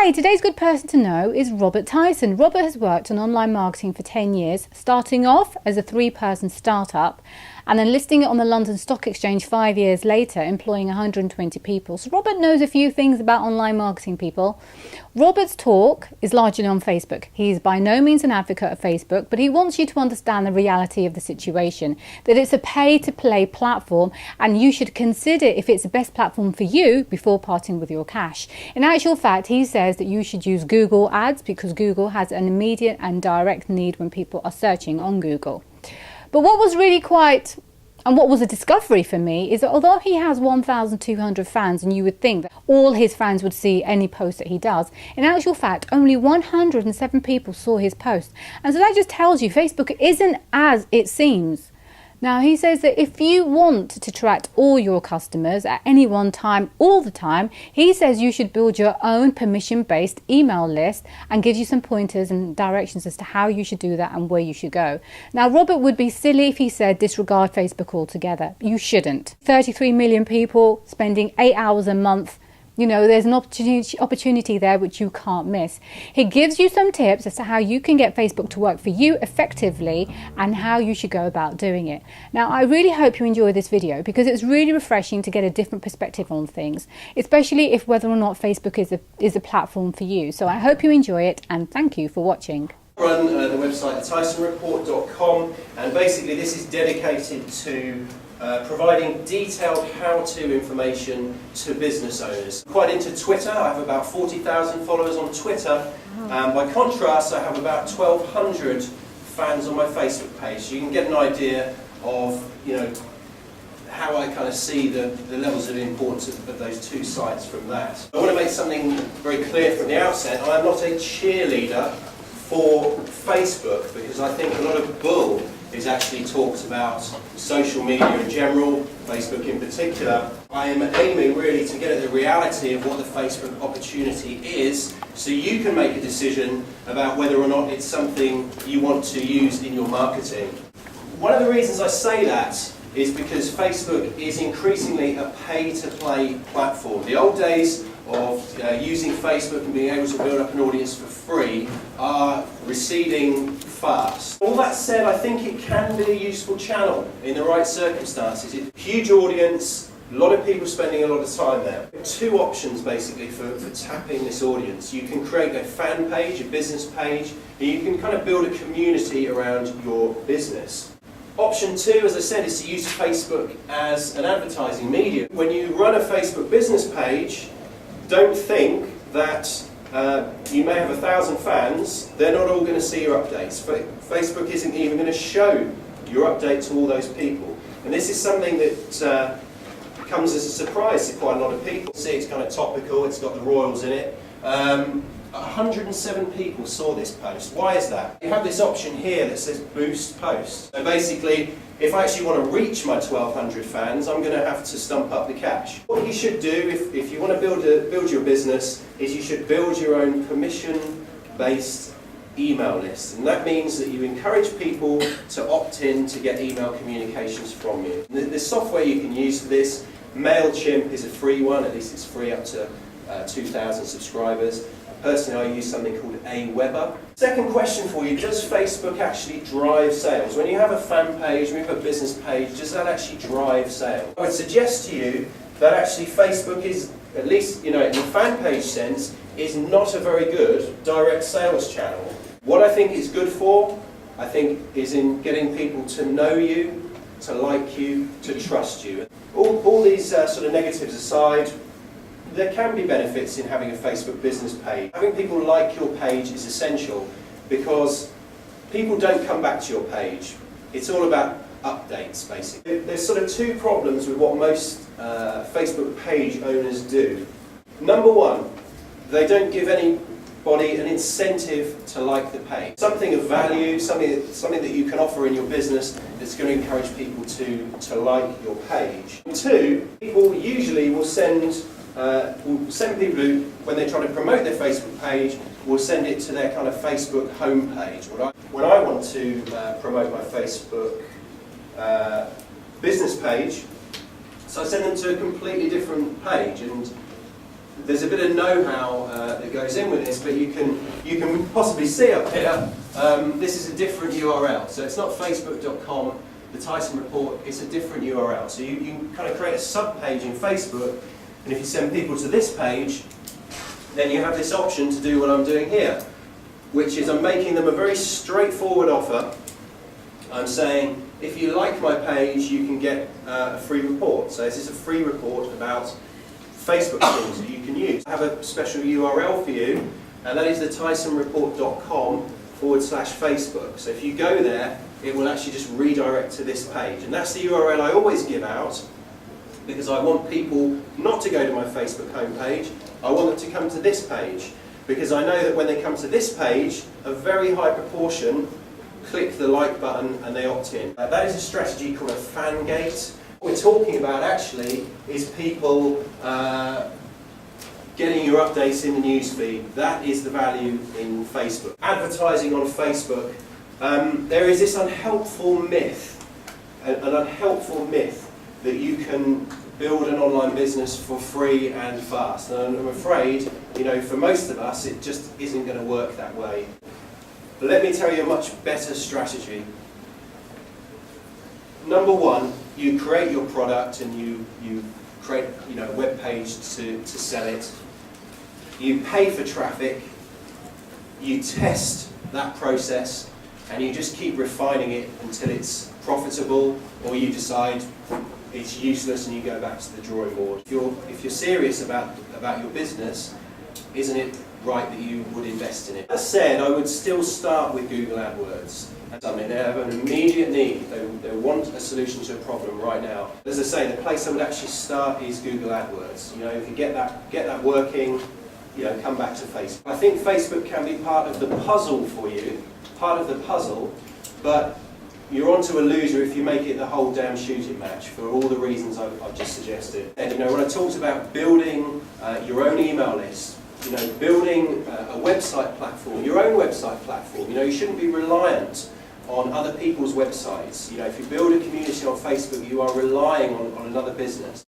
Hi, today's good person to know is Robert Tyson. Robert has worked on online marketing for 10 years, starting off as a 3-person startup and then listing it on the London Stock Exchange 5 years later, employing 120 people. So Robert knows a few things about online marketing, people. Robert's talk is largely on Facebook. He's by no means an advocate of Facebook, but he wants you to understand the reality of the situation, that it's a pay-to-play platform and you should consider if it's the best platform for you before parting with your cash. In actual fact, he says that you should use Google Ads because Google has an immediate and direct need when people are searching on Google. But what was really what was a discovery for me is that although he has 1,200 fans and you would think that all his fans would see any post that he does, in actual fact only 107 people saw his post. And so that just tells you Facebook isn't as it seems. Now he says that if you want to attract all your customers at any one time, all the time, he says you should build your own permission-based email list and gives you some pointers and directions as to how you should do that and where you should go. Now Robert would be silly if he said disregard Facebook altogether. You shouldn't. 33 million people spending 8 hours a month. You know, there's an opportunity there which you can't miss. He gives you some tips as to how you can get Facebook to work for you effectively and how you should go about doing it. Now, I really hope you enjoy this video because it's really refreshing to get a different perspective on things, especially if whether or not Facebook is a platform for you. So I hope you enjoy it and thank you for watching. Run the website tysonreport.com, and basically this is dedicated to providing detailed how-to information to business owners. I'm quite into Twitter. I have about 40,000 followers on Twitter. By contrast, I have about 1,200 fans on my Facebook page. So you can get an idea of, how I kind of see the levels of importance of those two sites from that. I want to make something very clear from the outset. I'm not a cheerleader for Facebook because I think a lot of bull is actually talked about social media in general, Facebook in particular. I am aiming really to get at the reality of what the Facebook opportunity is so you can make a decision about whether or not it's something you want to use in your marketing. One of the reasons I say that is because Facebook is increasingly a pay-to-play platform. The old days of using Facebook and being able to build up an audience for free are receding fast. All that said, I think it can be a useful channel in the right circumstances. It's a huge audience, a lot of people spending a lot of time there. Two options basically for tapping this audience. You can create a fan page, a business page, and you can kind of build a community around your business. Option two, as I said, is to use Facebook as an advertising medium. When you run a Facebook business page, don't think that you may have 1,000 fans, they're not all going to see your updates. Facebook isn't even going to show your update to all those people. And this is something that comes as a surprise to quite a lot of people. See, it's kind of topical, it's got the royals in it. 107 people saw this post. Why is that? You have this option here that says boost post. So basically, if I actually want to reach my 1,200 fans, I'm going to have to stump up the cash. What you should do if you want to build your business is you should build your own permission-based email list. And that means that you encourage people to opt in to get email communications from you. The software you can use for this, MailChimp is a free one, at least it's free up to 2,000 subscribers. Personally, I use something called Aweber. Second question for you, does Facebook actually drive sales? When you have a fan page, when you have a business page, does that actually drive sales? I would suggest to you that actually Facebook is, at least in the fan page sense, is not a very good direct sales channel. What I think it's good for, I think, is in getting people to know you, to like you, to trust you. All these sort of negatives aside, there can be benefits in having a Facebook business page. Having people like your page is essential because people don't come back to your page. It's all about updates, basically. There's sort of two problems with what most Facebook page owners do. Number one, they don't give anybody an incentive to like the page. Something of value, something that you can offer in your business that's going to encourage people to like your page. Two, people usually will send people who, when they try to promote their Facebook page, will send it to their kind of Facebook homepage. When I want to promote my Facebook business page, so I send them to a completely different page, and there's a bit of know-how that goes in with this, but you can possibly see up here, this is a different URL. So it's not facebook.com, the Tyson report, it's a different URL. So you kind of create a sub-page in Facebook, and if you send people to this page, then you have this option to do what I'm doing here, which is I'm making them a very straightforward offer. I'm saying, if you like my page, you can get a free report. So this is a free report about Facebook things that you can use. I have a special URL for you, and that is the tysonreport.com/Facebook. So if you go there, it will actually just redirect to this page. And that's the URL I always give out, because I want people not to go to my Facebook homepage, I want them to come to this page. Because I know that when they come to this page, a very high proportion click the like button and they opt in. That is a strategy called a fan gate. What we're talking about actually is people getting your updates in the newsfeed. That is the value in Facebook. Advertising on Facebook, there is this unhelpful myth, an unhelpful myth that you can build an online business for free and fast. And I'm afraid, for most of us, it just isn't going to work that way. But let me tell you a much better strategy. Number one, you create your product and you create a web page to sell it. You pay for traffic, you test that process, and you just keep refining it until it's profitable, or you decide it's useless and you go back to the drawing board. If you're serious about your business, isn't it right that you would invest in it? As said, I would still start with Google AdWords. They have an immediate need. They want a solution to a problem right now. As I say, the place I would actually start is Google AdWords. If you get that working, come back to Facebook. I think Facebook can be part of the puzzle for you, but you're onto a loser if you make it the whole damn shooting match for all the reasons I've just suggested. And when I talked about building your own email list, building a website platform, your own website platform, you shouldn't be reliant on other people's websites. If you build a community on Facebook, you are relying on another business.